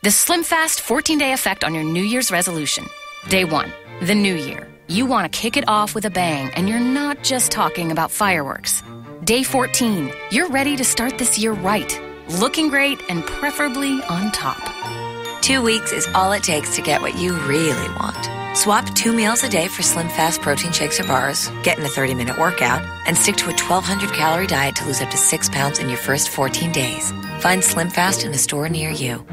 The SlimFast 14-day effect on your New Year's resolution. Day 1, the new year. You want to kick it off with a bang, and you're not just talking about fireworks. Day 14, you're ready to start this year right, looking great and preferably on top. 2 weeks is all it takes to get what you really want. Swap 2 meals a day for SlimFast protein shakes or bars, get in a 30-minute workout, and stick to a 1,200-calorie diet to lose up to 6 pounds in your first 14 days. Find SlimFast in a store near you.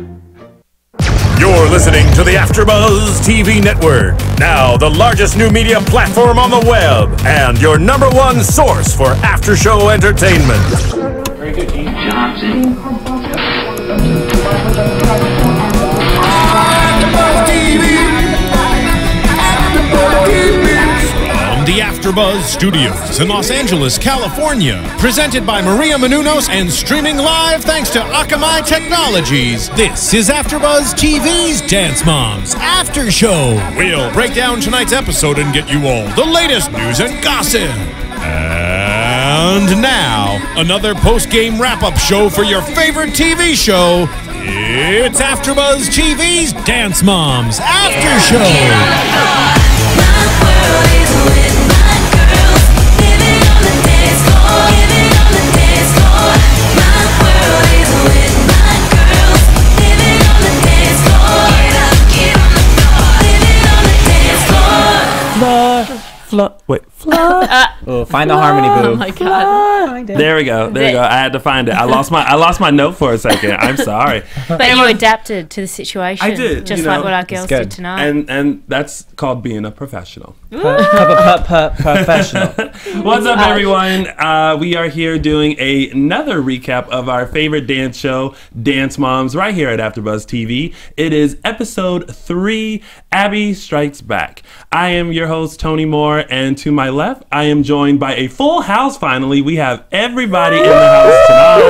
You're listening to the AfterBuzz TV Network, now the largest new media platform on the web, and your #1 source for after-show entertainment. Very good, Dean Johnson. From the AfterBuzz Studios in Los Angeles, California, presented by Maria Menounos and streaming live thanks to Akamai Technologies. This is AfterBuzz TV's Dance Moms After Show. We'll break down tonight's episode and get you all the latest news and gossip. And now, another post-game wrap-up show for your favorite TV show. It's AfterBuzz TV's Dance Moms After Show. Oh, find the harmony, boo. Oh my god! There we go. There we go. I had to find it. I lost my note for a second. I'm sorry. But you adapted to the situation. I did, just like what our girls did tonight. And that's called being a professional. Professional. What's up, everyone? We are here doing another recap of our favorite dance show, Dance Moms, right here at AfterBuzz TV. It is episode 3, Abby Strikes Back. I am your host, Tony Moore, and to my left, I am joined by a full house. Finally, we have everybody in the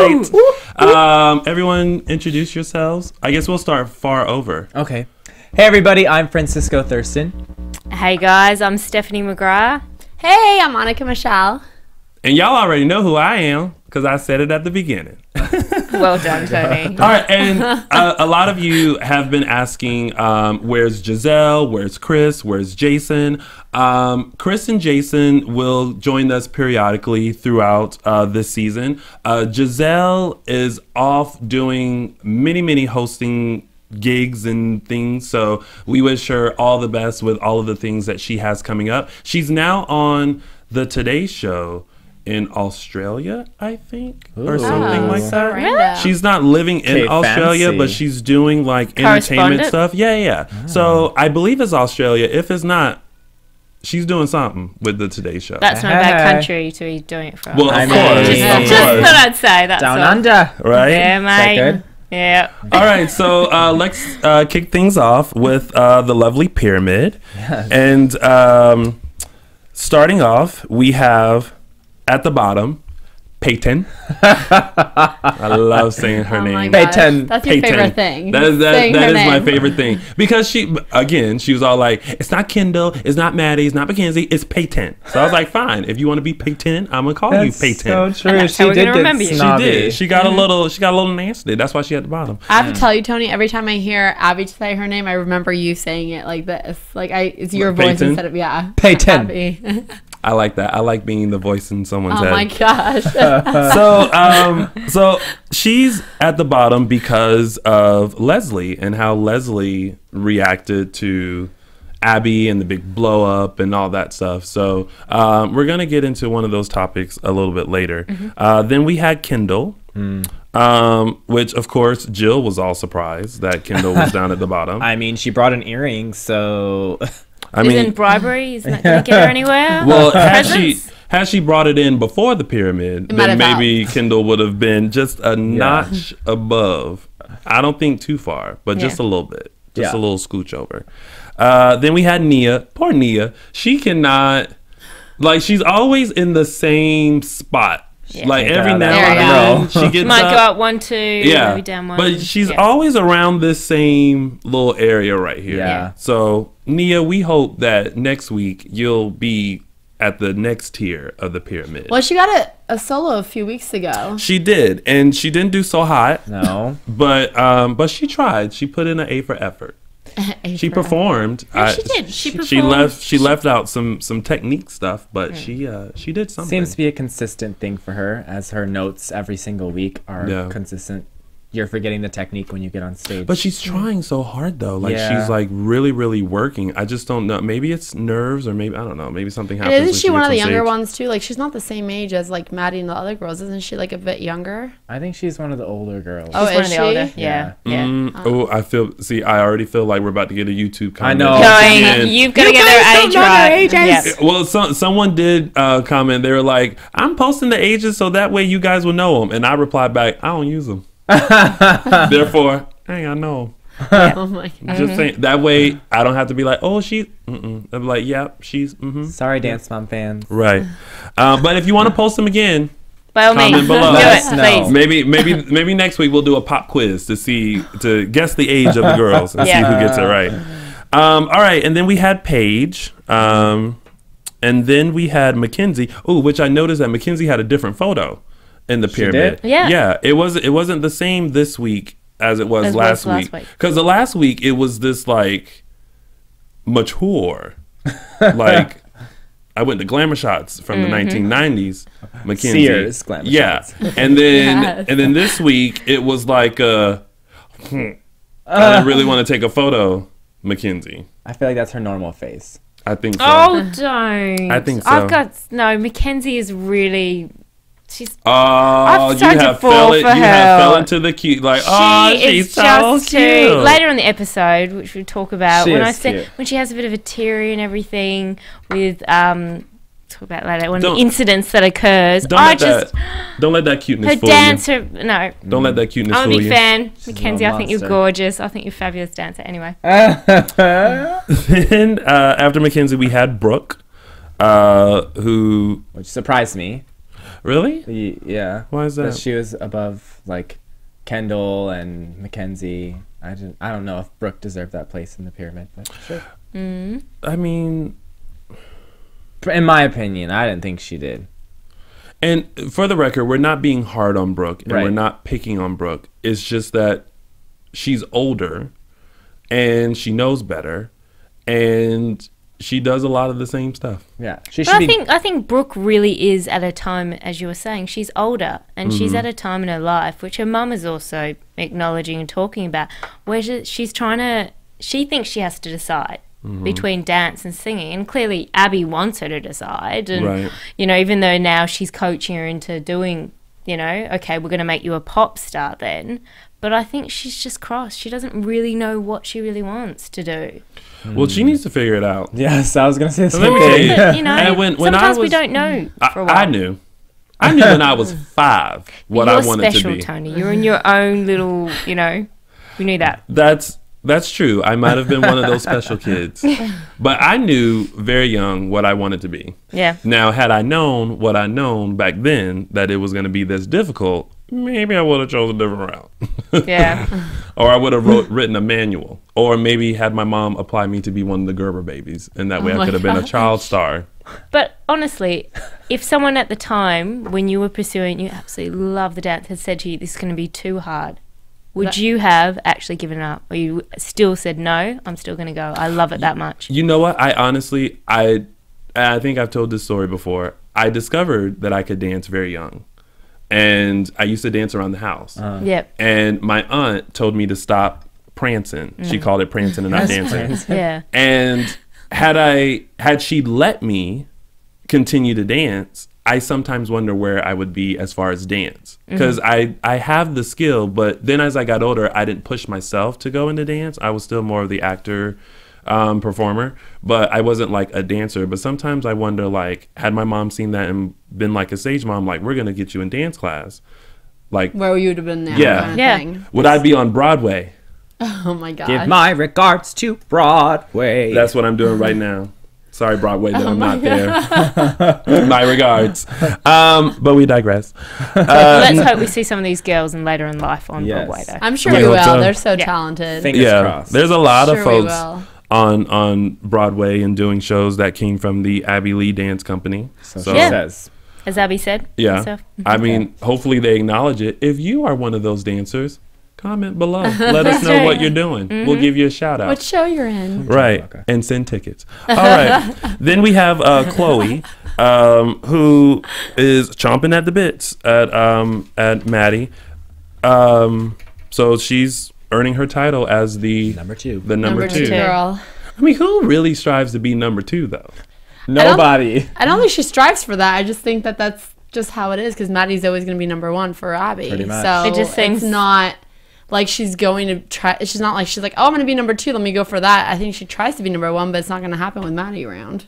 house tonight. Everyone, introduce yourselves. I guess we'll start far over. Okay. Hey, everybody. I'm Francisco Thurston. Hey guys, I'm Stephanie McGrath. Hey, I'm Annika Michelle. And y'all already know who I am because I said it at the beginning. Well done, Tony. All right, and a lot of you have been asking, where's Giselle, where's Chris, where's Jason? Chris and Jason will join us periodically throughout this season. Giselle is off doing many hosting gigs and things, so we wish her all the best with all of the things that she has coming up. She's now on the Today Show in Australia, I think, or something like that. Really? She's not living in Australia, but she's doing like entertainment stuff. Yeah. So I believe it's Australia. If it's not, she's doing something with the Today Show. That's not a bad country to be doing it from. Well, of course. Just what I'd say. That's Down all. under. Right? Yeah, mate. Is that good? Yeah. All right, so let's kick things off with the lovely pyramid. Yes. And starting off, we have at the bottom, Peyton. I love saying her name. Peyton. That's your favorite thing. That is my favorite thing. Because she was all like, it's not Kendall, it's not Maddie, it's not Mackenzie, it's Peyton. So I was like, fine, if you want to be Peyton, I'm going to call you Peyton. So true. She did get snobby. She did. She got a little nasty. That's why she at the bottom. I have to tell you, Tony, every time I hear Abby say her name, I remember you saying it like this. Like it's your voice Peyton? instead of Peyton. Abby. I like that. I like being the voice in someone's head. Oh my gosh. So she's at the bottom because of Leslie and how Leslie reacted to Abby and the big blow up and all that stuff. So we're going to get into one of those topics a little bit later. Then we had Kendall, which of course Jill was all surprised that Kendall was down at the bottom. I mean, she brought an earring, so... Isn't bribery? Isn't that going to get her anywhere? Well, had she brought it in before the pyramid, then maybe Kendall would have been just a notch above. I don't think too far, but just a little bit. Just a little scooch over. Then we had Nia. Poor Nia. She cannot... Like, she's always in the same spot. Yeah. Like, every now and then, she gets might go up 1, 2, maybe down 1. But she's always around this same little area right here. Yeah. So, Nia, we hope that next week you'll be at the next tier of the pyramid. Well, she got a solo a few weeks ago. She did, and she didn't do so hot. No, but she tried. She put in an A for effort. She performed. She did. She performed. She left out some technique stuff, but she did something. Seems to be a consistent thing for her, as her notes every single week are consistent. You're forgetting the technique when you get on stage. But she's trying so hard though. Like she's like really, really working. I just don't know. Maybe it's nerves, or maybe I don't know. Maybe something happens. And isn't she one of the younger ones too? Like she's not the same age as like Maddie and the other girls. Isn't she like a bit younger? I think she's one of the older girls. Oh, she's is she? Older. Yeah. Oh, I already feel like we're about to get a YouTube comment. I know. You've got to get their age right. Yep. Well, someone did comment. They were like, "I'm posting the ages so that way you guys will know them." And I replied back, "I don't use them." Therefore, I know. Yeah. Oh my God. Just saying that way I don't have to be like, oh, she's. I'm like, yeah, she's. Sorry, Dance Mom fans. Right. But if you want to post them again, by all means, below. do it, please. Maybe next week we'll do a pop quiz to guess the age of the girls and see who gets it right. All right, and then we had Paige, and then we had Mackenzie. Oh, which I noticed that Mackenzie had a different photo in the pyramid. Yeah. It wasn't the same this week as it was last week. Because the last week it was this like mature, like I went to Glamour Shots from the 1990s. Mackenzie, Sears Glamour Shots. And then this week it was like I didn't really want to take a photo, Mackenzie. I feel like that's her normal face. I think so. Oh, don't. I think so. Mackenzie is really. She's. Oh, I've you have fell into the cute. Like, she's so cute. Later in the episode, which we'll talk about, when she has a bit of a teary and everything with talk about later one of the incidents that occurs. Don't let that cuteness fool you. No. Don't let that cuteness fool you. I'm a big fan, Mackenzie. I think you're gorgeous. I think you're a fabulous dancer. Anyway. Then after Mackenzie, we had Brooke, which surprised me. Really? Yeah. Why is that? She was above like Kendall and Mackenzie. I don't know if Brooke deserved that place in the pyramid, but sure. I mean, in my opinion, I didn't think she did. And for the record, we're not being hard on Brooke, and we're not picking on Brooke. It's just that she's older, and she knows better, and she does a lot of the same stuff. Yeah, I think Brooke really is at a time, as you were saying, she's older, and she's at a time in her life, which her mum is also acknowledging and talking about, where she thinks she has to decide between dance and singing, and clearly Abby wants her to decide, and even though now she's coaching her into doing, okay, we're going to make you a pop star then, but I think she's just crossed. She doesn't really know what she really wants to do. Well, she needs to figure it out. Yes, I was going to say the same thing. And when sometimes we don't know for a while. I knew when I was 5 what I wanted to be. You're special, Tony. You're in your own little, we knew that. That's true. I might have been one of those special kids. But I knew very young what I wanted to be. Yeah. Now, had I known what I known back then, that it was going to be this difficult, maybe I would have chosen a different route. Yeah. Or I would have written a manual. Or maybe had my mom apply me to be one of the Gerber babies. And that way I could have been a child star. But honestly, if someone at the time, when you were pursuing, you absolutely love the dance, had said to you, this is going to be too hard, would you have actually given up? Or you still said, no, I'm still going to go. I love it that much. You know what? I honestly, I think I've told this story before. I discovered that I could dance very young. And I used to dance around the house. Yep. And my aunt told me to stop prancing. She called it prancing and not dancing. Yeah. And had she let me continue to dance, I sometimes wonder where I would be as far as dance. Because I have the skill, but then as I got older, I didn't push myself to go into dance. I was still more of the actor, performer, but I wasn't like a dancer. But sometimes I wonder, like, had my mom seen that and been like a sage mom, like, we're going to get you in dance class. Like, where you would have been now. Yeah. Would I be on Broadway? Oh my God. Give my regards to Broadway. That's what I'm doing right now. Sorry, Broadway, that I'm not there. My regards. But we digress. Let's hope we see some of these girls and later in life on Broadway, though. I'm sure we will. They're so talented. Fingers crossed. There's a lot of folks on Broadway and doing shows that came from the Abby Lee Dance Company. So she says. As Abby said. Yeah. Herself. I mean, hopefully they acknowledge it. If you are one of those dancers, comment below. Let us know what you're doing. We'll give you a shout out. What show you're in? Right. Okay. And send tickets. All right. Then we have Chloe, who is chomping at the bits at Maddie. So she's earning her title as the Number 2. The number two girl. I mean, who really strives to be number 2 though? Nobody. I don't think she strives for that. I just think that that's just how it is because Maddie's always going to be number 1 for Abby. Pretty much. So It just seems- it's not like she's going to try. She's not like she's like, oh, I'm going to be number 2. Let me go for that. I think she tries to be number 1, but it's not going to happen with Maddie around.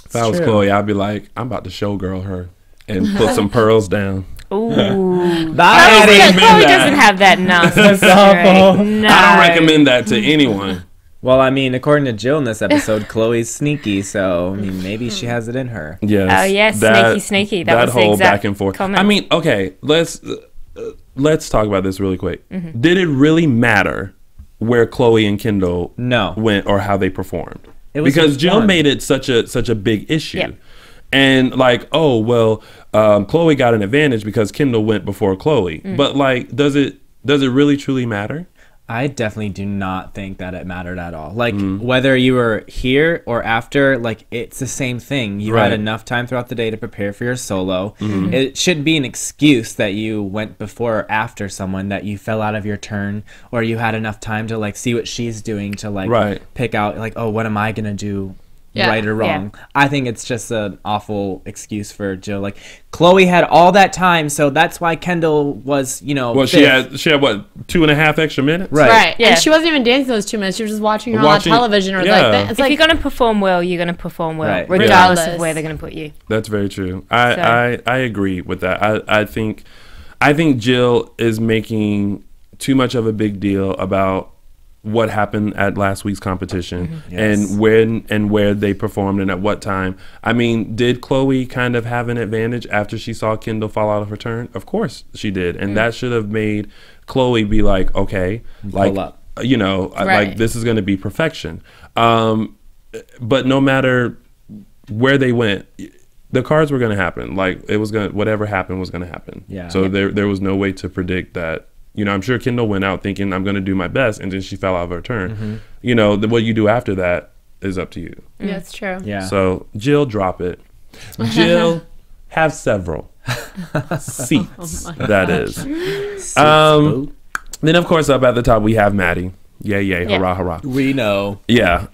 If I was Chloe, I'd be like, I'm about to showgirl her and put some pearls down. Ooh. Chloe Chloe doesn't have that nonsense. awful. No. I don't recommend that to anyone. Well, I mean, according to Jill in this episode, Chloe's sneaky, so I mean, maybe she has it in her. Yes. Oh, yes, sneaky. That was the whole exact back and forth. comment. I mean, okay, let's talk about this really quick. Mm-hmm. Did it really matter where Chloe and Kendall No. went or how they performed? It was Because Jill fun. made it such a big issue. Yep. And like, oh well, Chloe got an advantage because Kendall went before Chloe. Mm. But like, does it really truly matter? I definitely do not think that it mattered at all. Like, whether you were here or after, like, it's the same thing. You had Right. enough time throughout the day to prepare for your solo. It shouldn't be an excuse that you went before or after someone, that you fell out of your turn, or you had enough time to, like, see what she's doing to, like, Right. pick out, like, oh, what am I going to do? Yeah. Right or wrong. I think it's just an awful excuse for Jill. Like, Chloe had all that time, so that's why Kendall was, you know, Well, fifth. she had what, 2.5 extra minutes? Right. Yeah. And she wasn't even dancing those 2 minutes. She was just watching her Watching- on television or yeah. like that. It's If like you're going to perform well, you're going to perform well, Right. regardless Yeah. of where they're going to put you. That's very true. I agree with that. I think Jill is making too much of a big deal about what happened at last week's competition Yes. and when and where they performed and at what time. I mean, did Chloe kind of have an advantage after she saw Kendall fall out of her turn? Of course she did. And that should have made Chloe be like, okay, like, Pull up. you know, like Right. this is going to be perfection. But no matter where they went, the cards were going to happen. Like, it was going to, whatever happened was going to happen. Yeah. So there was no way to predict that. You know, I'm sure Kendall went out thinking I'm going to do my best, and then she fell out of her turn. You know, what you do after that is up to you. yeah, it's true. Yeah. So Jill, drop it. Jill, have several seats. That is. Then of course up at the top we have Maddie. Yay, hurrah, hurrah. We know. Yeah.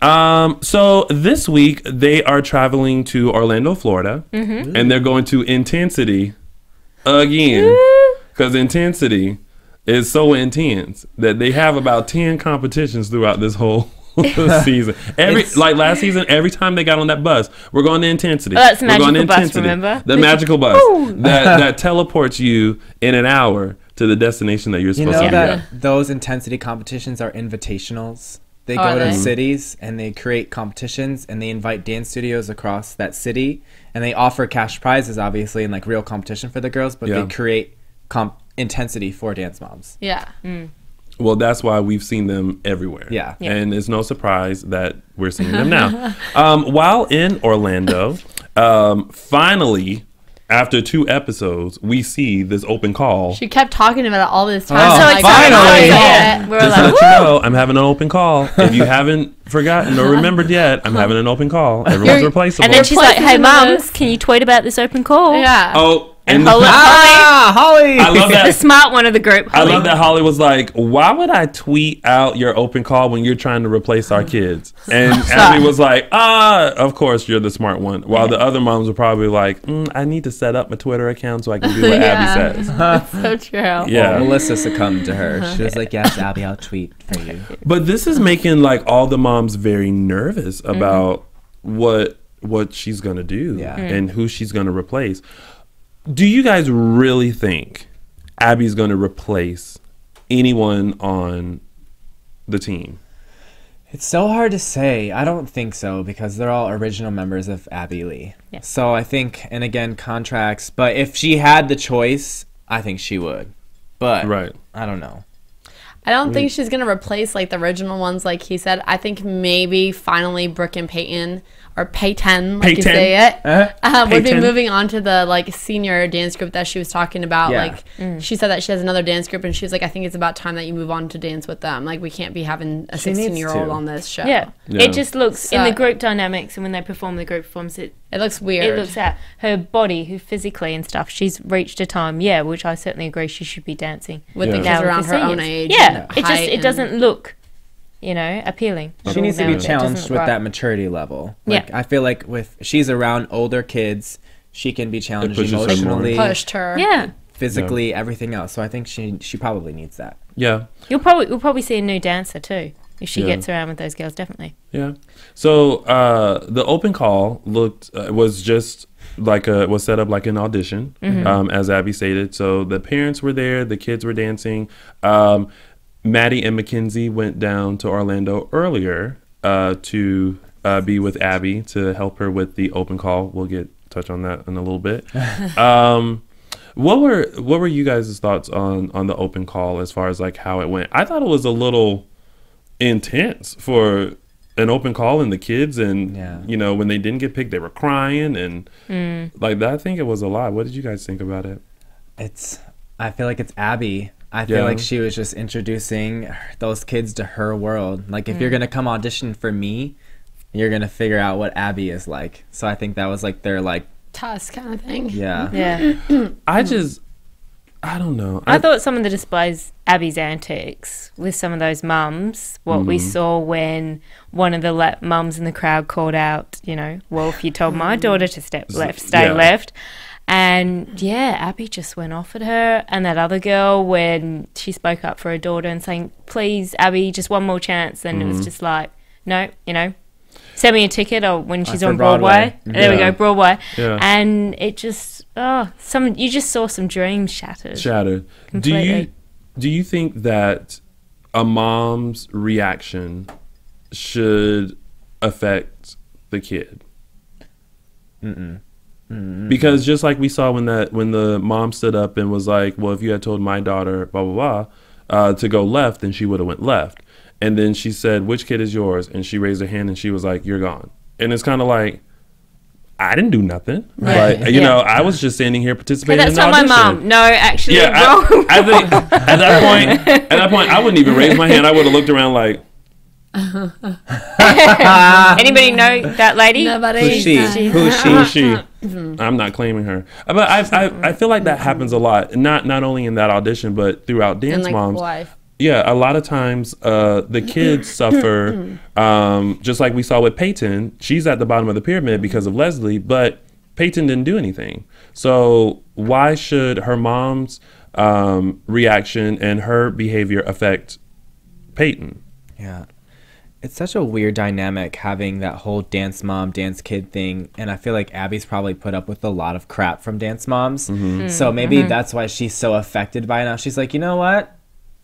So this week they are traveling to Orlando, Florida, and they're going to Intensity again, because Intensity is so intense that they have about 10 competitions throughout this whole season. Like last season, every time they got on that bus, we're going to Intensity. Oh, that's the We're going to magical bus, Intensity. remember? The magical bus that teleports you in an hour to the destination that you're You supposed know to be that at. those intensity competitions are invitationals. They Are go to they? cities and they create competitions and they invite dance studios across that city and they offer cash prizes, obviously, and like real competition for the girls, but Yeah. they create intensity for dance moms. Yeah. Well, that's why we've seen them everywhere. Yeah. Yeah. And it's no surprise that we're seeing them now. While in Orlando, finally, after 2 episodes, we see this open call. She kept talking about it all this time. Oh, I'm like, finally. yeah. We're Just to like, let you know, I'm having an open call. If you haven't forgotten or remembered yet, I'm having an open call. Everyone's replaceable. and then she's like, hey, Replacing mums, this. can you tweet about this open call? Yeah. oh, And and Holly, Holly! I love the that. smart one of the group. I Holly. love that Holly was like, why would I tweet out your open call when you're trying to replace our kids? And Abby was like, of course you're the smart one. While the other moms were probably like, I need to set up my Twitter account so I can do what Abby says. That's so true. Yeah. Melissa succumbed to her. She was like, yes, Abby, I'll tweet for you. But this is making like all the moms very nervous about what she's going to do Yeah. and who she's going to replace. Do you guys really think Abby's going to replace anyone on the team? It's so hard to say. I don't think so because they're all original members of Abby Lee. Yeah. So I think, and again, contracts. But if she had the choice, I think she would. But Right. I don't know. I don't think she's gonna replace like the original ones, like he said. I think maybe finally Brooke and Peyton, or Peyton, like you say it, would be moving on to the like senior dance group that she was talking about. Yeah. Like she said that she has another dance group, and she was like, I think it's about time that you move on to dance with them. Like we can't be having a 16-year-old on this show. Yeah. It just looks in the group dynamics, and when they perform the group performance, it looks weird. It looks at her body, who physically and stuff. She's reached a time, which I certainly agree she should be dancing with the kids around her own age. Yeah, it doesn't look, appealing. She needs to be challenged with that maturity level. Like I feel like if she's around older kids, she can be challenged emotionally, pushed her, physically, everything else. So I think she probably needs that. Yeah, we'll probably see a new dancer too if she gets around with those girls. Definitely. Yeah. So the open call was just like was set up like an audition, as Abby stated. So the parents were there, the kids were dancing. Maddie and Mackenzie went down to Orlando earlier to be with Abby to help her with the open call. We'll touch on that in a little bit. What were you guys' thoughts on the open call as far as like how it went? I thought it was a little intense for an open call, and the kids, and when they didn't get picked, they were crying and like that. I think it was a lot. What did you guys think about it? I feel like it's Abby. I feel like she was just introducing those kids to her world. Like if you're gonna come audition for me, you're gonna figure out what Abby is like. So I think that was like their like Tusk kind of thing. Yeah. I don't know. I thought some of the displays, Abby's antics with some of those mums, what we saw when one of the mums in the crowd called out, well, if you told my daughter to step left, stay left. And Abby just went off at her. And that other girl, when she spoke up for her daughter and saying, please, Abby, just one more chance. And it was just like, no, send me a ticket, or when she's on Broadway. There we go, Broadway. Yeah. And it just, you just saw some dreams shattered. Completely. Do you think that a mom's reaction should affect the kid? Because just like we saw when the mom stood up and was like, well, if you had told my daughter blah blah blah to go left, then she would have went left. And then she said, which kid is yours? And she raised her hand and she was like, you're gone. And it's kind of like, I didn't do nothing. Right. But, I was just standing here participating in the audition. That's not my mom. No, actually, wrong. I think at that point, I wouldn't even raise my hand. I would have looked around like. Anybody know that lady? Nobody. Who's she? I'm not claiming her. But I feel like that happens a lot. Not only in that audition, but throughout Dance Moms. Life. Yeah, a lot of times the kids suffer, just like we saw with Peyton. She's at the bottom of the pyramid because of Leslie, but Peyton didn't do anything. So why should her mom's reaction and her behavior affect Peyton? Yeah. It's such a weird dynamic having that whole dance mom, dance kid thing. And I feel like Abby's probably put up with a lot of crap from dance moms. So maybe that's why she's so affected by it now. She's like, you know what?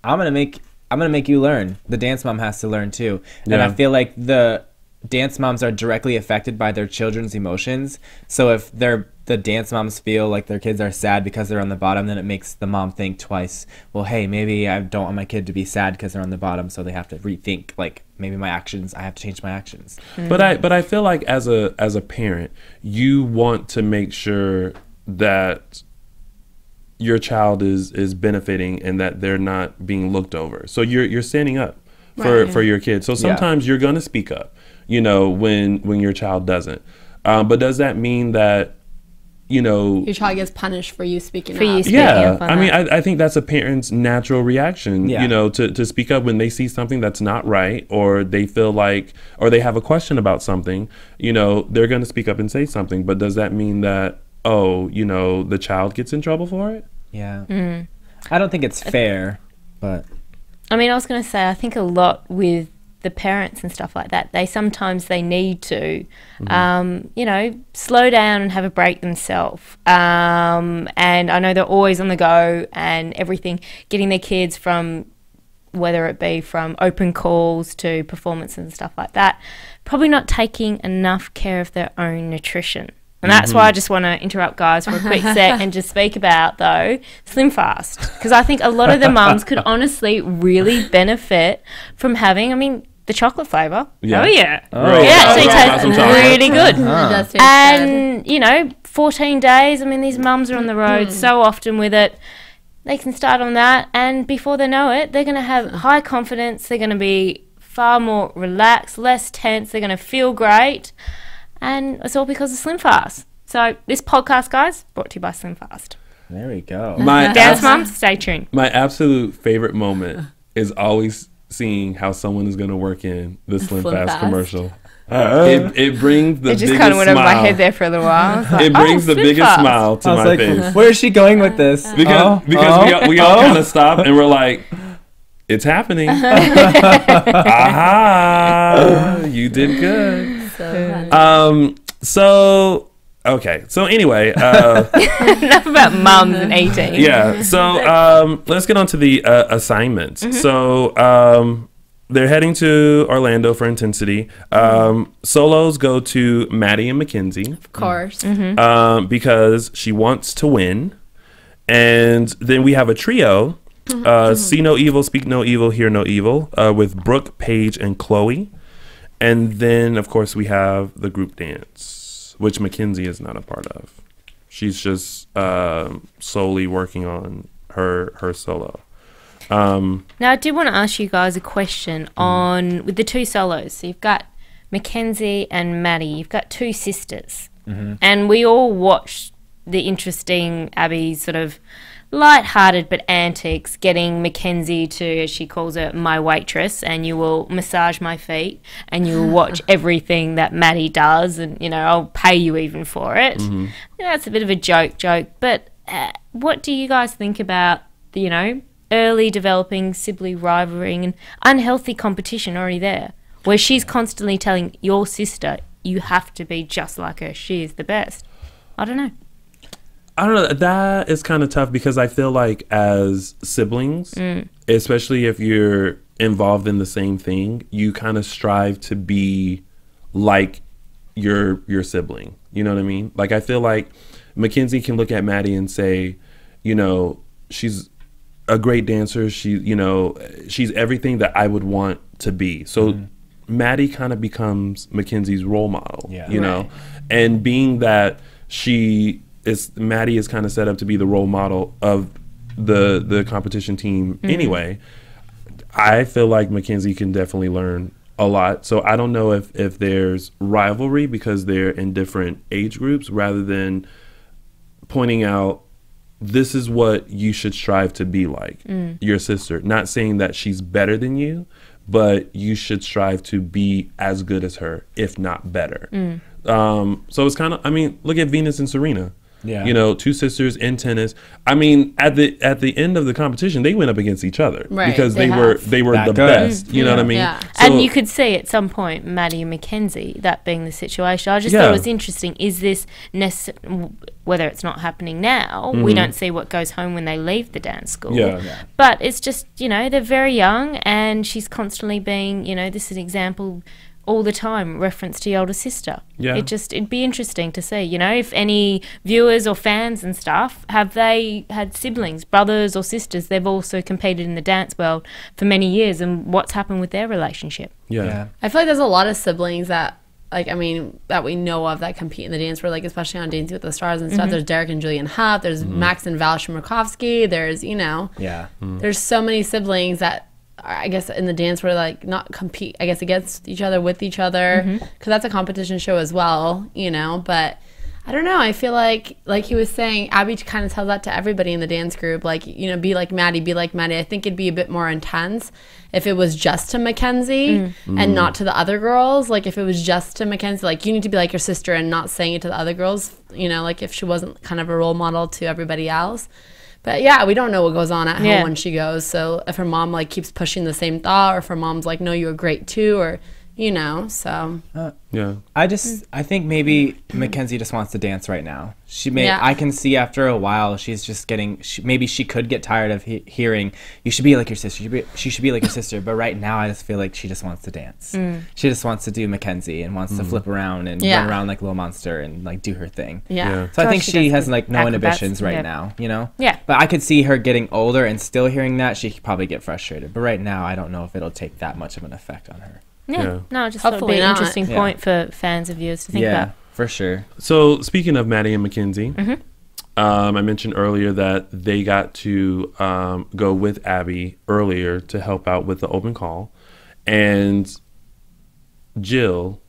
I'm gonna make you learn. The dance mom has to learn too. And I feel like the dance moms are directly affected by their children's emotions. So if the dance moms feel like their kids are sad because they're on the bottom, then it makes the mom think twice. Well, hey, maybe I don't want my kid to be sad because they're on the bottom, so they have to rethink, like, maybe I have to change my actions. But I feel like as a parent, you want to make sure that your child is benefiting and that they're not being looked over. So you're standing up for your kids. So sometimes you're gonna speak up, when your child doesn't. But does that mean that your child gets punished for you speaking up? I mean, I think that's a parent's natural reaction, to speak up when they see something that's not right, or they feel like, or they have a question about something, they're going to speak up and say something. But does that mean that, the child gets in trouble for it? Yeah. I don't think it's fair, but. I mean, I was going to say, I think a lot with the parents and stuff like that, they need to, slow down and have a break themselves. And I know they're always on the go and everything, getting their kids from, whether it be from open calls to performances and stuff like that, probably not taking enough care of their own nutrition. And that's why I just want to interrupt guys for a quick sec and just speak about, though, SlimFast. Because I think a lot of the mums could honestly really benefit from having, I mean, the chocolate flavour. Yeah. Oh, yeah. Oh. It actually tastes really good. It does taste And, you know, 14 days, I mean, these mums are on the road so often with it. They can start on that, and before they know it, they're going to have high confidence. They're going to be far more relaxed, less tense. They're going to feel great. And it's all because of SlimFast. So this podcast, guys, brought to you by SlimFast. There we go. Dance Moms, stay tuned. My absolute favorite moment is always seeing how someone is going to work in the SlimFast commercial. It brings the biggest smile. It just kind of went over my head there for a little while. Like, it brings the biggest smile to my face. Where is she going with this? Because we all kind of stop and we're like, it's happening. Aha! You did good. So okay. So anyway, enough about mums and eating. Yeah. So let's get on to the assignments. So they're heading to Orlando for Intensity. Solos go to Maddie and Mackenzie, of course, because she wants to win. And then we have a trio: See No Evil, Speak No Evil, Hear No Evil, with Brooke, Paige, and Chloe. And then, of course, we have the group dance, which Mackenzie is not a part of. She's just solely working on her solo. Now, I did want to ask you guys a question on with the two solos. So you've got Mackenzie and Maddie. You've got two sisters. And we all watched the interesting Abby's sort of light-hearted but antics, getting Mackenzie to, as she calls her, my waitress, and you will massage my feet and you will watch everything that Maddie does, and, you know, I'll pay you even for it. You know, it's a bit of a joke, but what do you guys think about the, you know, early developing sibling rivalry and unhealthy competition already there, where she's constantly telling your sister, you have to be just like her, she is the best? I don't know. That is kind of tough because I feel like as siblings, especially if you're involved in the same thing, you kind of strive to be like your sibling. You know what I mean? Like, I feel like Mackenzie can look at Maddie and say, you know, she's a great dancer. She, you know, she's everything that I would want to be. So Maddie kind of becomes Mackenzie's role model, you know, and being that Maddie is kind of set up to be the role model of the competition team anyway. I feel like Mackenzie can definitely learn a lot. So I don't know if there's rivalry because they're in different age groups, rather than pointing out this is what you should strive to be like your sister. Not saying that she's better than you, but you should strive to be as good as her, if not better. So it's kind of, I mean, look at Venus and Serena. Yeah. You know, two sisters in tennis. I mean, at the end of the competition, they went up against each other because they were the best. You know what I mean? Yeah. So, and you could see at some point Maddie and Mackenzie, that being the situation. I just thought it was interesting. Is this whether it's not happening now, we don't see what goes home when they leave the dance school. Yeah. But it's just, you know, they're very young, and she's constantly being, you know, this is an example all the time, reference to your older sister. Yeah. It'd be interesting to see, you know, if any viewers or fans and stuff, have they had siblings, brothers or sisters, they've also competed in the dance world for many years, and what's happened with their relationship. Yeah. I feel like there's a lot of siblings that, like, I mean, that we know of that compete in the dance world, like, especially on Dancing with the Stars and stuff. There's Derek and Julian Huff, there's Max and Val Shumarkovsky, there's, you know, there's so many siblings that, I guess, in the dance where, like, not compete, I guess, against each other, with each other, because that's a competition show as well, you know. But I don't know, I feel like he was saying, Abby kind of tells that to everybody in the dance group, like, you know, be like Maddie. I think it'd be a bit more intense if it was just to Mackenzie and not to the other girls. Like, if it was just to Mackenzie, like, you need to be like your sister, and not saying it to the other girls, you know, like if she wasn't kind of a role model to everybody else. But yeah, we don't know what goes on at home when she goes. So if her mom, like, keeps pushing the same thought, or if her mom's like, no, you were great too, or, you know, so yeah. I think maybe Mackenzie just wants to dance right now. Yeah. I can see after a while she's just getting. Maybe she could get tired of hearing you should be like your sister. She should be like your sister. But right now, I just feel like she just wants to dance. She just wants to do Mackenzie and wants to flip around and run around like a little monster and like do her thing. Yeah. So I think she has like no inhibitions right now. You know. Yeah. But I could see her getting older and still hearing that she could probably get frustrated. But right now, I don't know if it'll take that much of an effect on her. Yeah. No, I just thought it would be an interesting point for fans and viewers to think about. For sure. So speaking of Maddie and Mackenzie, I mentioned earlier that they got to go with Abby earlier to help out with the open call. And Jill,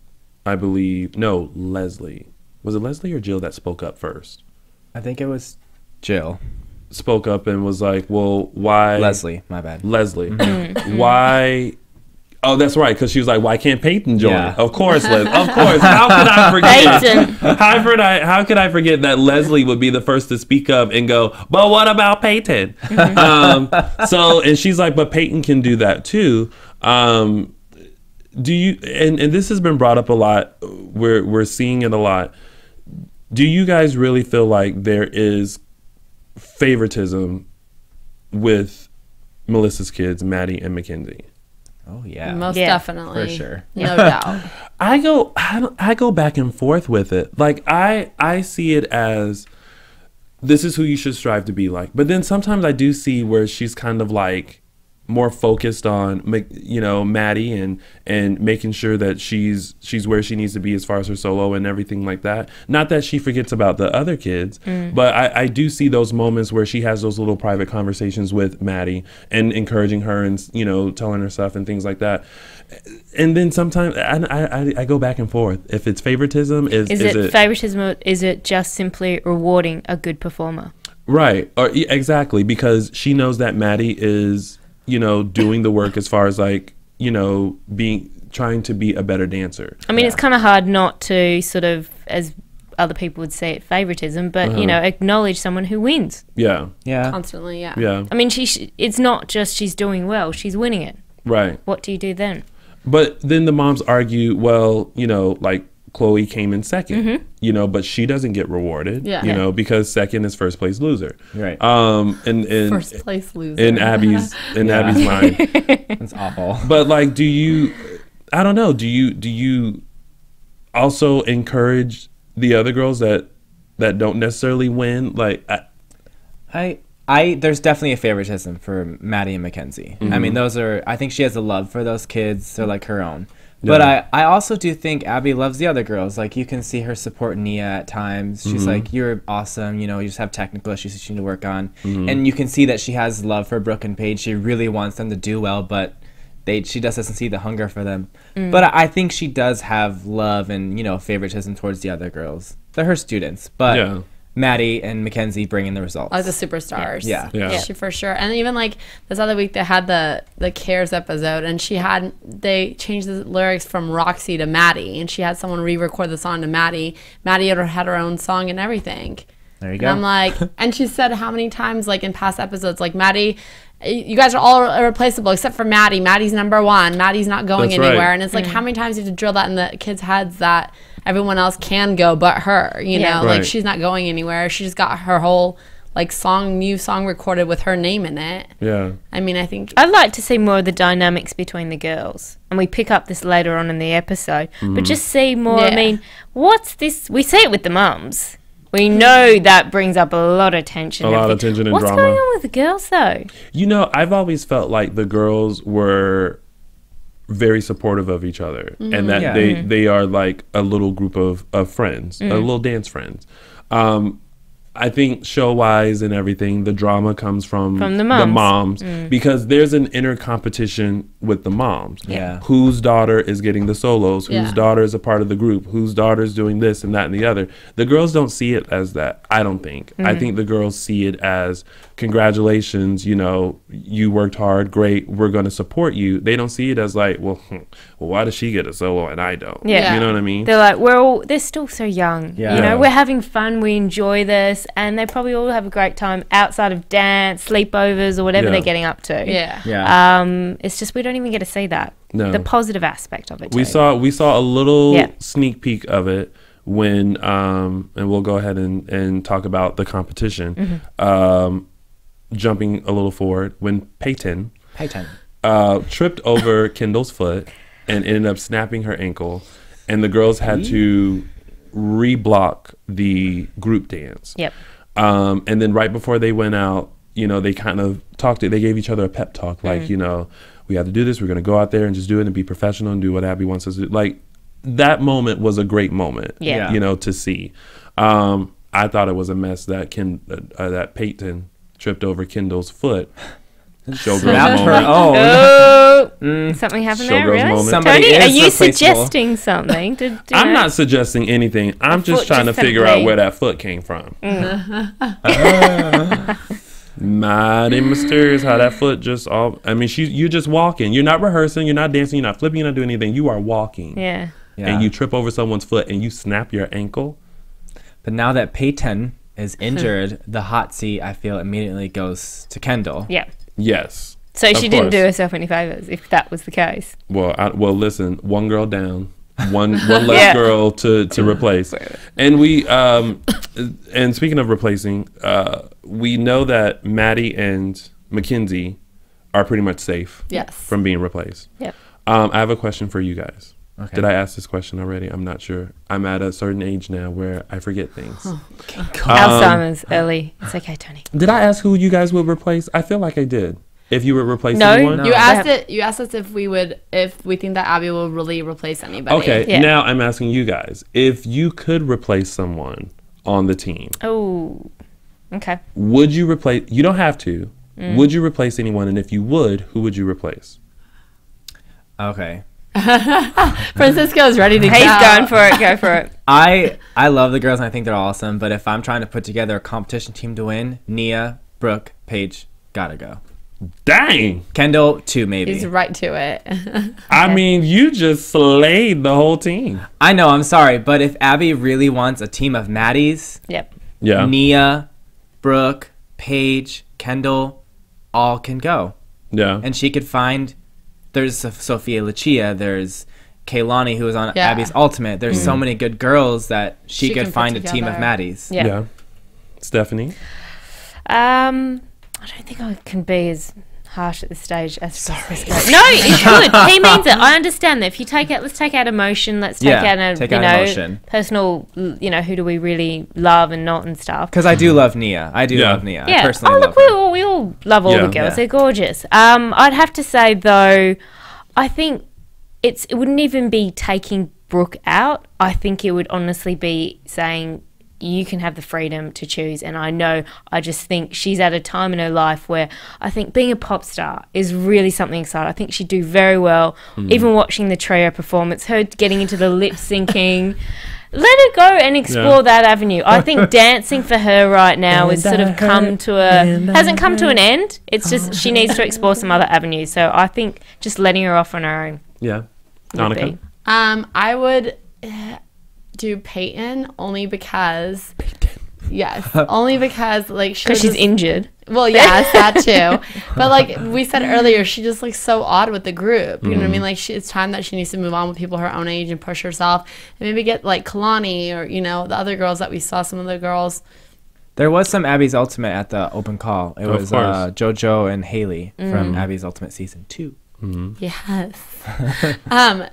I believe, no, Leslie. Was it Leslie or Jill that spoke up first? I think it was Jill. Spoke up and was like, well, why? Leslie, my bad. Leslie. Why? Oh, that's right, because she was like, why can't Peyton join? Yeah. Of course, of course. How could I forget? How could I forget that Leslie would be the first to speak up and go, but what about Peyton? So, and she's like, but Peyton can do that too. Do you, and this has been brought up a lot, we're seeing it a lot. Do you guys really feel like there is favoritism with Melissa's kids, Maddie and Mackenzie? Oh yeah, most definitely, for sure, no doubt. I go back and forth with it. Like I see it as this is who you should strive to be like. But then sometimes I do see where she's kind of like more focused on, you know, Maddie and making sure that she's where she needs to be as far as her solo and everything like that. Not that she forgets about the other kids, but I do see those moments where she has those little private conversations with Maddie and encouraging her and, you know, telling her stuff and things like that. And then sometimes I go back and forth. If it's favoritism, is it favoritism, or is it just simply rewarding a good performer? Right. Or exactly, because she knows that Maddie is, you know, doing the work as far as like, you know, trying to be a better dancer. I mean, it's kind of hard not to sort of, as other people would say it, favoritism, but you know, acknowledge someone who wins. Yeah. Constantly, yeah. I mean, it's not just she's doing well, she's winning it. Right. What do you do then? But then the moms argue, well, you know, like Chloe came in second, you know, but she doesn't get rewarded, you know, because second is first place loser. Right. And first place loser. In Abby's mind. That's awful. But like, I don't know, do you also encourage the other girls that don't necessarily win? Like, there's definitely a favoritism for Maddie and Mackenzie. I mean, I think she has a love for those kids. They're like her own. But I also do think Abby loves the other girls. Like, you can see her support Nia at times. She's like, you're awesome. You know, you just have technical issues that you need to work on. And you can see that she has love for Brooke and Paige. She really wants them to do well, but she just doesn't see the hunger for them. But I think she does have love and, you know, favoritism towards the other girls. They're her students. But Maddie and Mackenzie bring in the results. As the superstars. Yeah. She for sure. And even like this other week they had the Cares episode, and they changed the lyrics from Roxy to Maddie, and she had someone re-record the song to Maddie. Maddie had her own song and everything. There you go. And I'm like, and she said how many times like in past episodes, like, Maddie, you guys are all irreplaceable except for Maddie. Maddie's number one. Maddie's not going anywhere. Right. And it's like, how many times you have to drill that in the kids' heads that everyone else can go but her, you know? Like, she's not going anywhere. She just got her whole like new song recorded with her name in it. Yeah. I mean, I think I'd like to see more of the dynamics between the girls. And we pick up this later on in the episode. But just see more. I mean, what's this? We see it with the mums. We know that brings up a lot of tension. A lot of tension and drama. What's going on with the girls, though? You know, I've always felt like the girls were very supportive of each other, and that they are like a little group of friends, a little dance friends. I think show-wise and everything, the drama comes from the moms because there's an inner competition with the moms. Yeah. Whose daughter is getting the solos? Whose daughter is a part of the group? Whose daughter is doing this and that and the other? The girls don't see it as that, I don't think. I think the girls see it as congratulations, you know, you worked hard, great, we're going to support you. They don't see it as like, well, why does she get a solo and I don't? Yeah. You know what I mean? They're like, they're still so young. Yeah. You know, we're having fun, we enjoy this, and they probably all have a great time outside of dance, sleepovers, or whatever they're getting up to. Yeah. It's just we don't even get to see that. No. The positive aspect of it. We saw a little sneak peek of it when and we'll go ahead and talk about the competition. Jumping a little forward, when Peyton tripped over Kendall's foot and ended up snapping her ankle, and the girls had to re-block the group dance. Yep. And then right before they went out, you know, they kind of they gave each other a pep talk, like, you know, we have to do this, we're going to go out there and just do it and be professional and do what Abby wants us to do. Like, that moment was a great moment, you know, to see. I thought it was a mess that that Peyton tripped over Kendall's foot. Showgirls moment. Something happened Showgirls there, really? moment. Somebody Tony, are is you replaceable. suggesting something? I'm not suggesting anything. I'm just trying to figure out where that foot came from. Mighty mysterious how that foot just I mean, you're just walking. You're not rehearsing. You're not dancing. You're not flipping. You're not doing anything. You are walking. Yeah. And you trip over someone's foot and you snap your ankle. But now that Peyton is injured, the hot seat, I feel, immediately goes to Kendall. Yeah. Yes. So she didn't do herself any favors if that was the case. Well, listen, one girl down, one less girl to replace. And we and speaking of replacing, we know that Maddie and Mackenzie are pretty much safe from being replaced. Yep. I have a question for you guys. Okay. Did I ask this question already? I'm not sure. I'm at a certain age now where I forget things. Alzheimer's early. It's okay, Tony. Did I ask who you guys would replace? I feel like I did. If you would replace No, anyone? no. You asked us if we think that Abby will really replace anybody. Okay, now I'm asking you guys. If you could replace someone on the team. Oh, okay. Would you replace, you don't have to, would you replace anyone? And if you would, who would you replace? Okay. Francisco's ready to go. He's going for it. Go for it. I love the girls and I think they're awesome, but if I'm trying to put together a competition team to win, Nia, Brooke, Paige, gotta go. Dang. Kendall, too, maybe. He's right to it. I mean, you just slayed the whole team. I know, I'm sorry, but if Abby really wants a team of Maddies, yeah, Nia, Brooke, Paige, Kendall, all can go. Yeah. And she could find, there's Sophia Lucia, there's Kaylani, who was on Abby's Ultimate. There's so many good girls that she could find a team of Maddies. Yeah. Stephanie? I don't think I can be as harsh at this stage as Francisco. No, it's good. He means it. I understand that. If you let's take out emotion. Let's take out emotion. Personal. You know, who do we really love and not and stuff. Because I do love Nia. I love Nia. Yeah. I personally love her. We all love all the girls. Yeah. They're gorgeous. I'd have to say though, I think it wouldn't even be taking Brooke out. I think it would honestly be saying, you can have the freedom to choose. And I just think she's at a time in her life where I think being a pop star is really something exciting. I think she'd do very well. Even watching the trio performance, her getting into the lip syncing, let her go and explore that avenue. I think dancing for her right now is sort of hasn't come to an end. It's just she needs to explore some other avenues. So I think just letting her off on her own. Yeah. Annika? I would do Peyton only because like she's injured. Well, yes, that too. But like we said earlier, she just looks so odd with the group. You know what I mean? Like it's time that she needs to move on with people her own age and push herself, and maybe get like Kalani or the other girls that we saw. Some of the girls. There was some Abby's Ultimate at the open call. It was JoJo and Haley from Abby's Ultimate season 2. Yes.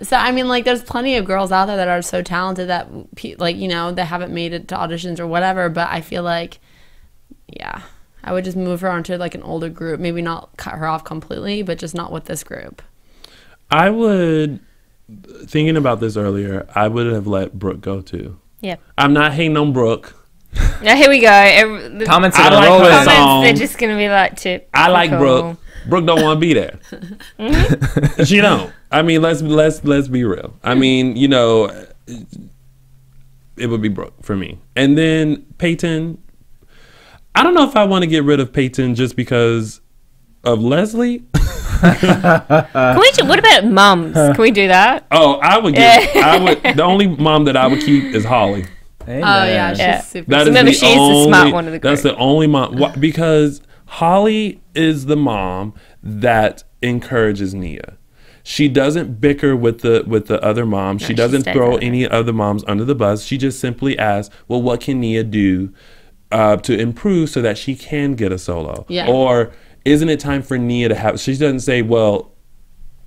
So I mean, like, there's plenty of girls out there that are so talented that they haven't made it to auditions or whatever. But I feel like, I would just move her onto like an older group. Maybe not cut her off completely, but just not with this group. I would, thinking about this earlier, I would have let Brooke go too. Yep. I'm not hating on Brooke. Now here we go. The comments are gonna roll her in. song. They're just gonna be like, "Tip." I like Brooke. Brooke don't want to be there. She don't. I mean, let's be real. I mean, it would be Brooke for me. And then Peyton, I don't know if I want to get rid of Peyton just because of Leslie. What about mums? Can we do that? Oh, the only mom that I would keep is Holly. Amen. Oh yeah, she's super. That is Remember, the she's only, the smart one of the group. That's the only mom. Because Holly is the mom that encourages Nia. She doesn't bicker with the other moms. She doesn't throw any other moms under the bus. She just simply asks, well, what can Nia do to improve so that she can get a solo? Yeah. Or isn't it time for Nia to have... She doesn't say, well,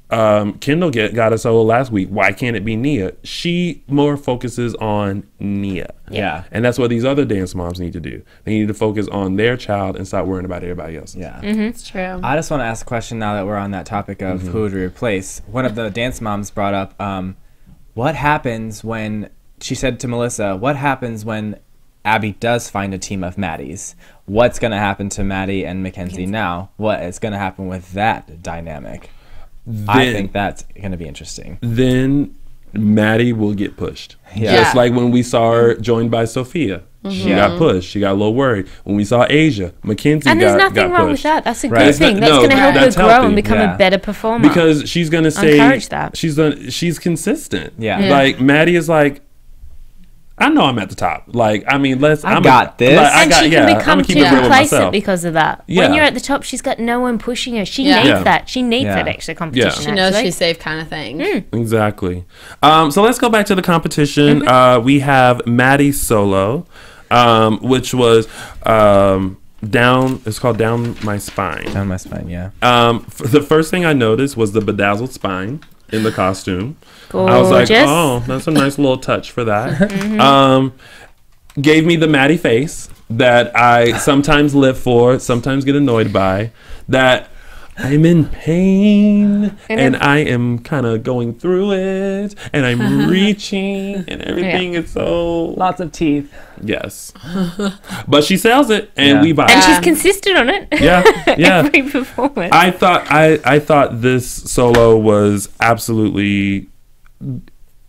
Kendall got a solo last week. Why can't it be Nia? She more focuses on Nia. Yeah. And that's what these other dance moms need to do. They need to focus on their child and stop worrying about everybody else. Yeah. It's true. I just want to ask a question now that we're on that topic of who would we replace. One of the dance moms brought up, what happens when... She said to Melissa, what happens when Abby does find a team of Maddies? What's going to happen to Maddie and Mackenzie now? What is going to happen with that dynamic? I think that's going to be interesting. Then Maddie will get pushed. Yeah. Just like when we saw her joined by Sophia. She got pushed. She got a little worried. When we saw Asia, Mackenzie got pushed. And there's nothing wrong with that. That's a Right. good thing. That's going to help her that's grow healthy. and become Yeah. a better performer. Because she's going to say... Encourage that. She's consistent. Yeah. Like, Maddie is like, I know I'm at the top. Like, I mean, I got this. And she can become too complacent myself. because of that. Yeah. When you're at the top, she's got no one pushing her. She Yeah. needs Yeah. that. She needs Yeah. that extra competition. She knows actually. she's safe, kind of thing. Exactly. So let's go back to the competition. We have Maddie's solo, which was down. It's called Down My Spine. Down my spine, yeah. The first thing I noticed was the bedazzled spine in the costume. Gorgeous. I was like, oh, that's a nice little touch for that. Gave me the Maddie face that I sometimes live for, sometimes get annoyed by, that I'm in pain and I am kind of going through it and I'm reaching and everything is so... Lots of teeth. Yes. But she sells it and we buy And it. she's consistent on it. Yeah, yeah. Every performance. I thought this solo was absolutely...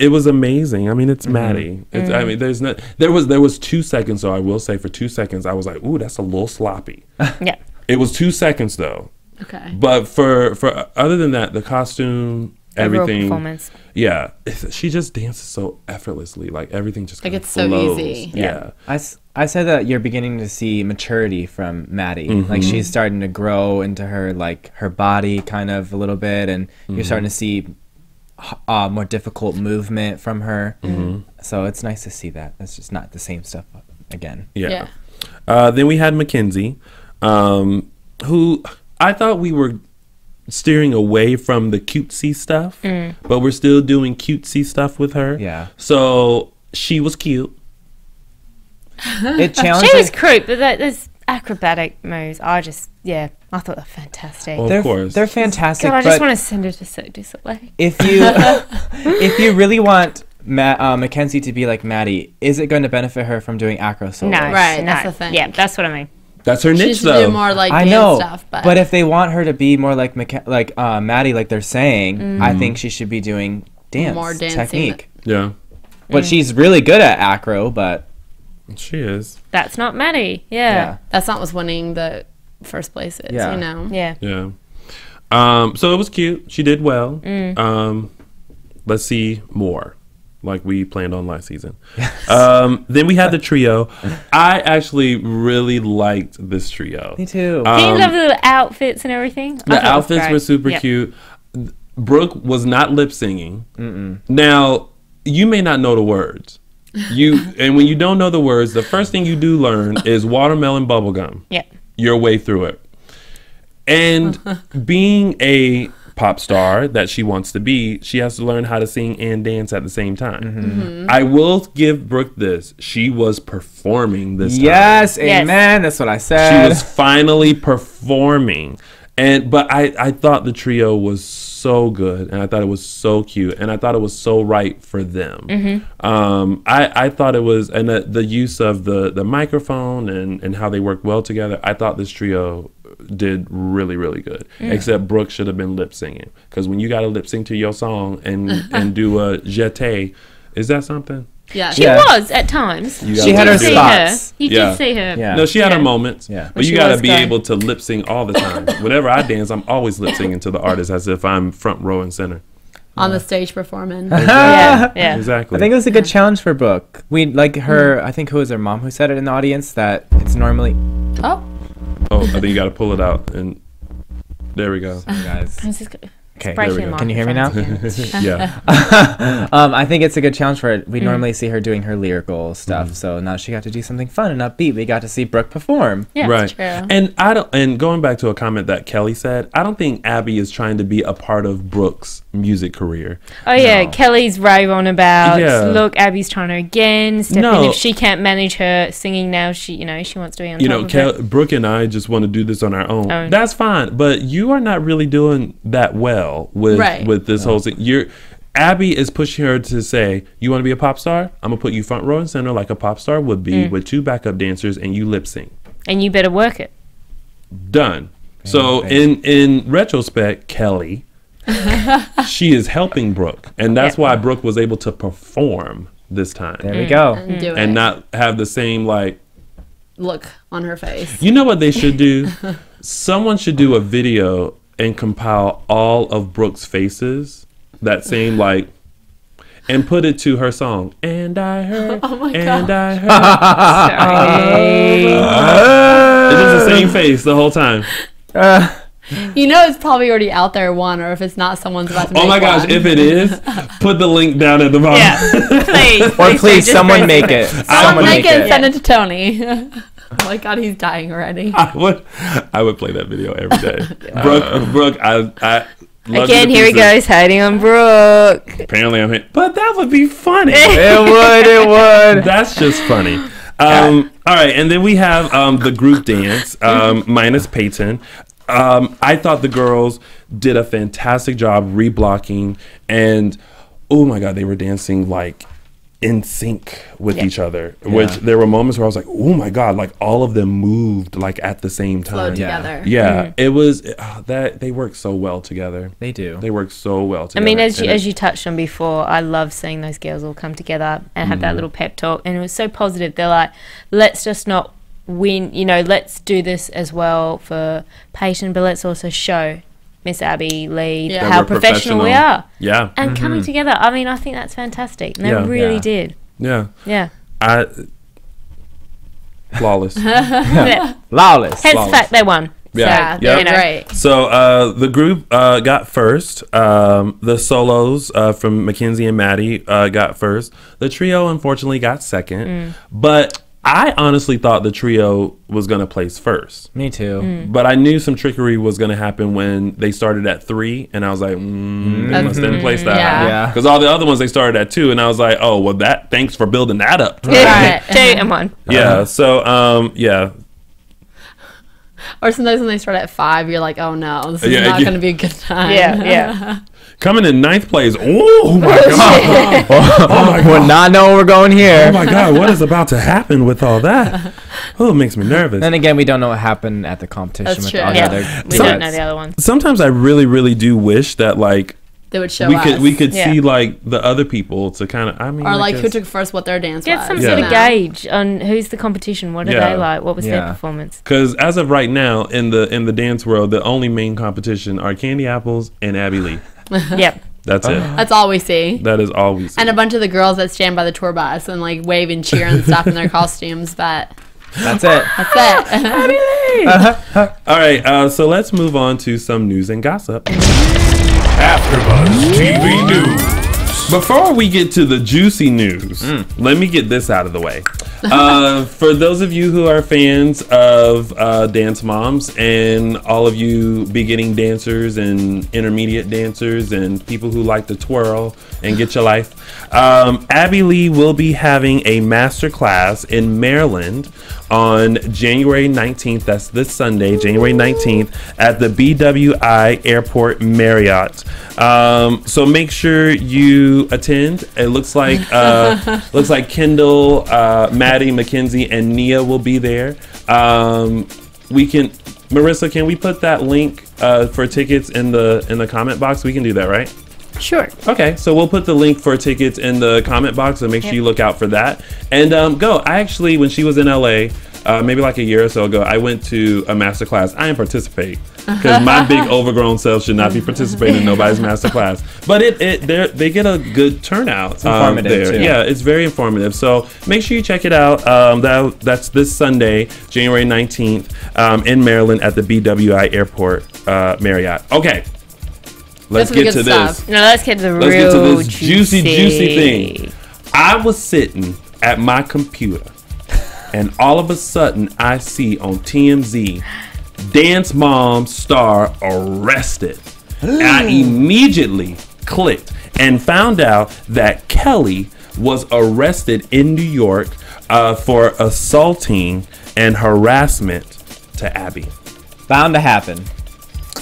It was amazing. I mean, it's Maddie. It's, I mean, there was 2 seconds though. I will say for 2 seconds, I was like, "Ooh, that's a little sloppy." Yeah. It was 2 seconds though. Okay. But for other than that, the costume, Overall everything, performance. yeah, she just dances so effortlessly. Like everything just Like kind of it's so flows. easy. Yeah. I said that you're beginning to see maturity from Maddie. Like she's starting to grow into her body kind of a little bit, and you're starting to see more difficult movement from her. So it's nice to see that. It's just not the same stuff again. Yeah. Then we had Mackenzie, who I thought we were steering away from the cutesy stuff, but we're still doing cutesy stuff with her. Yeah. So she was cute. It challenges. She was cute, but those acrobatic moves, I thought they were fantastic. Well, of course. They're fantastic. God, I just but want to send her to Cirque du Soleil. if you really want Mackenzie to be like Maddie, is it going to benefit her from doing acro solos? No, Right, no. that's the thing. Yeah, that's what I mean. That's her She niche, needs to though. do more like I dance know, stuff, but if they want her to be more like Maddie, like they're saying, I think she should be doing dance More dancing. technique. Yeah, But she's really good at acro, but she is. That's not Maddie. Yeah. that's not what's winning the first place is, Yeah. you know? Yeah. Yeah. So it was cute. She did well. Let's see more, like we planned on last season. Then we had the trio. I actually really liked this trio. Me too. Do you love the little outfits and everything? I The thought it was outfits great. were super Yep. cute. Brooke was not lip singing. Now, you may not know the words. And when you don't know the words, the first thing you do learn is watermelon bubblegum. Yeah. Your way through it. And being a pop star that she wants to be, she has to learn how to sing and dance at the same time. I will give Brooke this. She was performing this time. Yes, amen. That's what I said. She was finally performing. But I thought the trio was so good, and I thought it was so cute, and I thought it was so right for them. I thought it was, and the use of the microphone and how they worked well together. I thought this trio did really, really good. Except Brooke should have been lip singing, because when you got to lip sync to your song and do a jeté, is that something? Yeah. She was at times. She had her spots. You did see her. Yeah. No, she had her moments. Yeah. But you got to be able to lip sync all the time. Whenever I dance, I'm always lip syncing to the artist as if I'm front row and center. On the stage performing. Yeah. Exactly. I think it was a good challenge for Brooke. We like her. I think who was her mom who said it in the audience that it's normally. Oh, I think you got to pull it out and there we go. Sorry, guys. Francisco. Okay, there we go. Can you hear me now? Yeah. I think it's a good challenge for it. We normally see her doing her lyrical stuff, so now she got to do something fun and upbeat. We got to see Brooke perform. Yeah, Right. that's true. And going back to a comment that Kelly said, I don't think Abby is trying to be a part of Brooke's music career. Oh yeah, Kelly's rave on about. Yeah. Look, Abby's trying her again. Stepping No. if she can't manage her singing now, she wants to be on top of it. Brooke and I just want to do this on our own. Oh. That's fine, but you are not really doing that well with this whole thing. Abby is pushing her to say, you want to be a pop star? I'm gonna put you front row and center like a pop star would be with 2 backup dancers and you lip sync. And you better work it. Done. So in retrospect, Kelly, she is helping Brooke, and that's why Brooke was able to perform this time. There we go. and do it. And not have the same Look on her face. You know what they should do? Someone should do a video and compile all of Brooke's faces, that same and put it to her song. And I heard, I heard. It's just the same face the whole time. You know it's probably already out there, or if it's not, someone's about to make Oh my gosh, one. if it is, put the link down at the bottom. Yeah, please. Or please, someone make it. Someone make it and send it to Tony. Oh my god, he's dying already. I would play that video every day. Brooke, I love Again, you to here he pieces. goes, hiding on Brooke. Apparently I'm hit. But that would be funny. It would. That's just funny. All right, and then we have the group dance, minus Peyton. I thought the girls did a fantastic job reblocking, and oh my god, they were dancing in sync with each other. Which there were moments where I was like, oh my god, all of them moved at the same time. Flowed together. Yeah, it was that they work so well together. They do. They work so well I together. mean, as you touched on before, I love seeing those girls all come together and have that little pep talk, and it was so positive. They're like, let's just not win, let's do this as well for Peyton, but let's also show Miss Abby Lee how professional we are. Yeah. And coming together, I mean, I think that's fantastic. And they really did. Yeah. Yeah. Flawless. Lawless. Hence the fact they won. Yeah, So, they're great. So the group got first. The solos from Mackenzie and Maddie got first. The trio, unfortunately, got second. But I honestly thought the trio was going to place first. Me too. But I knew some trickery was going to happen when they started at 3. And I was like, they must didn't place that. Yeah. Because all the other ones, they started at 2. And I was like, oh, well, thanks for building that up. Right. 2 and 1. Yeah. So, yeah. Or sometimes when they start at 5, you're like, oh no, this is Yeah, not yeah. going to be a good time. Yeah. Coming in 9th place. Oh, my God. Oh, my God. Would not know where we're going here. Oh my God, what is about to happen with all that? Oh, it makes me nervous. Then again, we don't know what happened at the competition That's with true. all Yeah. the other We don't know the other ones. Sometimes I really, really do wish that They would show we us. could Yeah. see the other people to kind of Or who took first, what their dance Get was. some Yeah. sort of gauge on who's the competition. What are Yeah. they like? What was their Yeah. performance? because as of right now in the dance world, the only main competition are Candy Apples and Abby Lee. Yep. That's it. That's all we see. That is all we see. And a bunch of the girls that stand by the tour bus and wave and cheer and stuff in their costumes, but That's it. that's it. All right, so let's move on to some news and gossip. AfterBuzz TV News. Before we get to the juicy news, let me get this out of the way. For those of you who are fans of Dance Moms and all of you beginning dancers and intermediate dancers and people who like to twirl and get your life, Abby Lee will be having a master class in Maryland on January 19th. That's this Sunday, January 19th at the BWI Airport Marriott. So make sure you attend. It looks like Kendall, Maddie, Mackenzie, and Nia will be there. Marissa, can we put that link for tickets in the comment box? We can do that, right? Sure. Okay, so we'll put the link for tickets in the comment box, so make sure you look out for that. And go. I actually, when she was in LA, maybe like a year or so ago, I went to a master class. I didn't participate because my big overgrown self should not be participating in nobody's master class. But they get a good turnout. It's informative there. too. Yeah, it's very informative. So make sure you check it out. That's this Sunday, January 19th, in Maryland at the BWI Airport Marriott. Okay. Let's get to this. No, let's get to the Let's real get to this juicy thing. I was sitting at my computer, and all of a sudden, I see on TMZ, Dance Moms star arrested. And I immediately clicked and found out that Kelly was arrested in New York for assaulting and harassment to Abby. Bound to happen.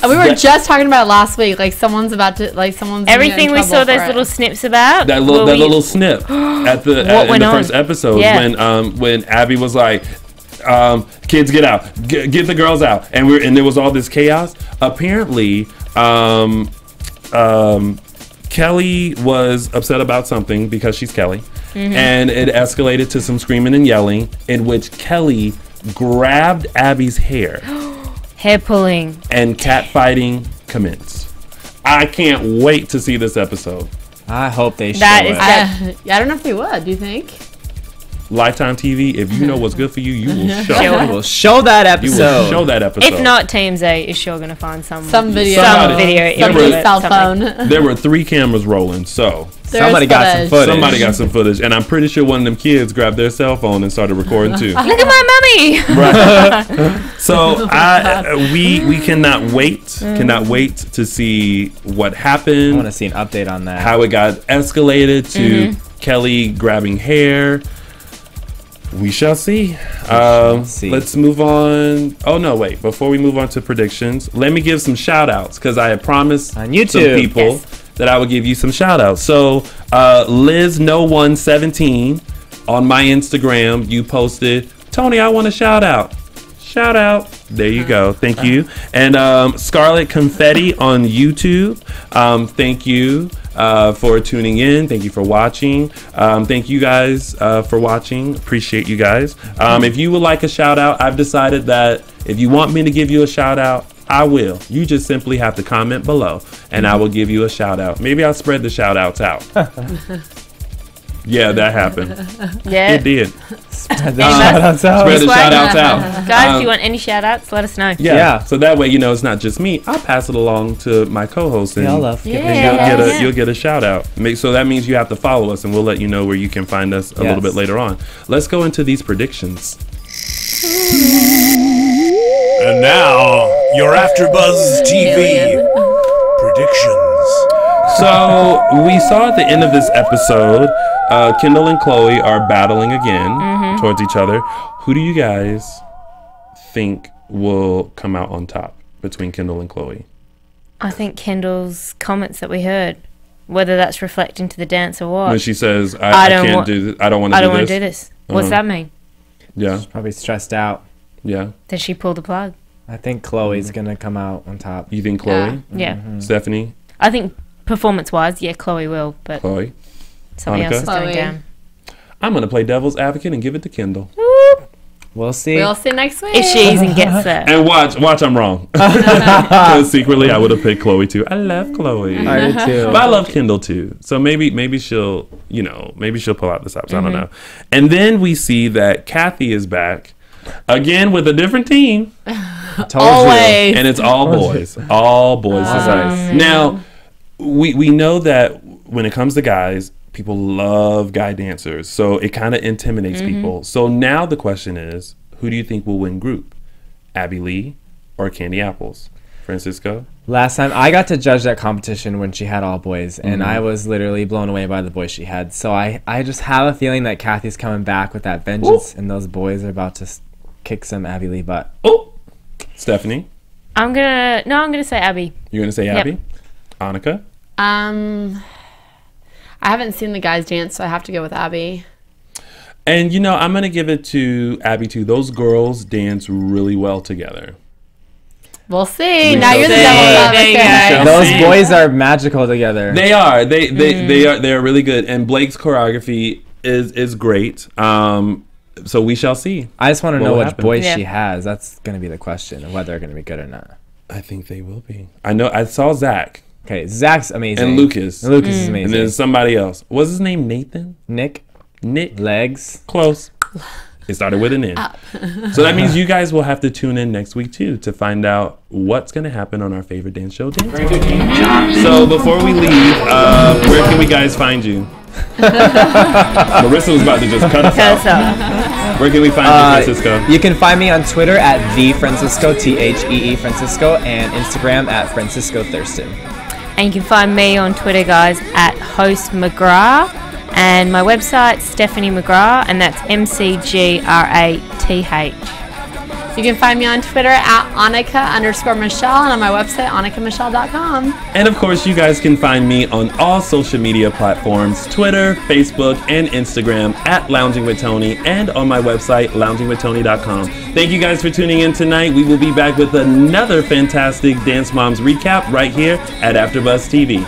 We were just talking about it last week. Like someone's about to, like someone's everything we saw those little snips about. That little snip at the in the first episode when Abby was like, "Kids, get out, get the girls out," and there was all this chaos. Apparently, Kelly was upset about something because she's Kelly, and it escalated to some screaming and yelling, in which Kelly grabbed Abby's hair. Hair pulling. And catfighting commenced. I can't wait to see this episode. I hope they show it. I don't know if they would. Do you think? Lifetime TV, if you know what's good for you, you will show. You will show that episode. You will show that episode. If not, TMZ is sure going to find some video. Somebody's cell phone. There were 3 cameras rolling, so somebody got some footage. Somebody got some footage, and I'm pretty sure one of them kids grabbed their cell phone and started recording too. Look at my mommy. Right. So we cannot wait. Cannot wait to see what happened. I want to see an update on that. How it got escalated to Kelly grabbing hair. We shall see. Let's move on. Oh, no, wait. Before we move on to predictions, let me give some shout outs because I had promised on YouTube some people that I would give you some shout outs. So, Liz No 117 on my Instagram, you posted, "Tony, I want a shout out." Shout out. There you go. Thank you. And Scarlet Confetti on YouTube. Thank you for tuning in. Thank you for watching. Thank you guys for watching. Appreciate you guys. If you would like a shout out, I've decided that if you want me to give you a shout out, I will. You just simply have to comment below and I will give you a shout out. Maybe I'll spread the shout outs out. Yeah, that happened. Yeah. It did. Spread the shout outs out. Spread the shout outs out. Guys, if you want any shout outs, let us know. Yeah. So that way, it's not just me. I'll pass it along to my co-host. And you'll get a shout out. So that means you have to follow us and we'll let you know where you can find us a little bit later on. Let's go into these predictions. And now, your AfterBuzz TV predictions. So we saw at the end of this episode, Kendall and Chloe are battling again towards each other. Who do you guys think will come out on top between Kendall and Chloe? I think Kendall's comments that we heard, whether that's reflecting to the dance or what. When she says, I can't do this. I don't want to do this. What's that mean? Yeah. She's probably stressed out. Yeah. Did she pull the plug? I think Chloe's going to come out on top. You think Chloe? Yeah. Stephanie? I think performance-wise, Chloe will, but Chloe? somebody else is going down. I'm going to play devil's advocate and give it to Kendall. We'll see. We'll see next week. If she even gets there. And watch, I'm wrong. Because secretly, I would have picked Chloe too. I love Chloe. I do too. But I love Kendall too. So maybe she'll, maybe she'll pull out the stops. I don't know. And then we see that Kathy is back again with a different team. Always. And it's all boys. All boys. Now, we know that when it comes to guys, people love guy dancers. So it kind of intimidates people. So now the question is, who do you think will win group? Abby Lee or Candy Apples? Francisco? Last time I got to judge that competition when she had all boys, and I was literally blown away by the boys she had. So I just have a feeling that Kathy's coming back with that vengeance, and those boys are about to kick some Abby Lee butt. Oh, Stephanie? I'm gonna say Abby. You're gonna say Abby? Annika? I haven't seen the guys dance, so I have to go with Abby. And I'm gonna give it to Abby too. Those girls dance really well together. We'll see. Now you're the devil's advocate. Those boys are magical together. They are. They're really good. And Blake's choreography is great. So we shall see. I just want to know which boys she has. That's going to be the question of whether they're going to be good or not. I think they will be. I saw Zach. Okay, Zach's amazing. And Lucas. And Lucas is amazing. And then somebody else. What's his name? Nathan? Nick. Legs. Close. It started with an N. So that means you guys will have to tune in next week too to find out what's going to happen on our favorite dance show, Dance Moms. So before we leave, where can we guys find you? Marissa was about to just cut us out. Where can we find you, Francisco? You can find me on Twitter at @TheFrancisco, THEE Francisco, and Instagram at Francisco Thurston. And you can find me on Twitter, guys, at Host McGrath. And my website, Stephanie McGrath, and that's MCGRATH. You can find me on Twitter at Annika_Michelle and on my website, AnnikaMichelle.com. And of course, you guys can find me on all social media platforms, Twitter, Facebook, and Instagram at Lounging with Tony, and on my website, loungingwithtony.com. Thank you guys for tuning in tonight. We will be back with another fantastic Dance Moms recap right here at AfterBuzz TV.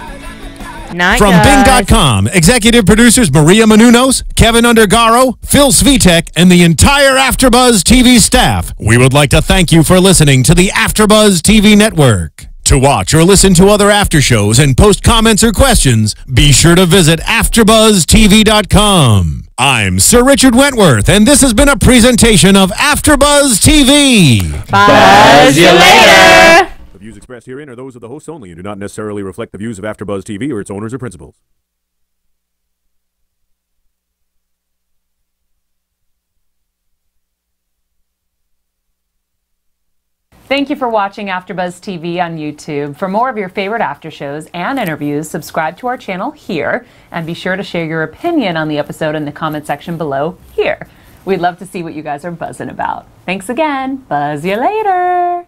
Night, From Bing.com, executive producers Maria Menounos, Kevin Undergaro, Phil Svitek, and the entire AfterBuzz TV staff, we would like to thank you for listening to the AfterBuzz TV network. To watch or listen to other after shows and post comments or questions, be sure to visit AfterBuzzTV.com. I'm Sir Richard Wentworth, and this has been a presentation of AfterBuzz TV. Buzz you later! The views expressed herein are those of the hosts only and do not necessarily reflect the views of AfterBuzz TV or its owners or principals. Thank you for watching AfterBuzz TV on YouTube. For more of your favorite after shows and interviews, subscribe to our channel here, and be sure to share your opinion on the episode in the comment section below here. We'd love to see what you guys are buzzing about. Thanks again. Buzz you later.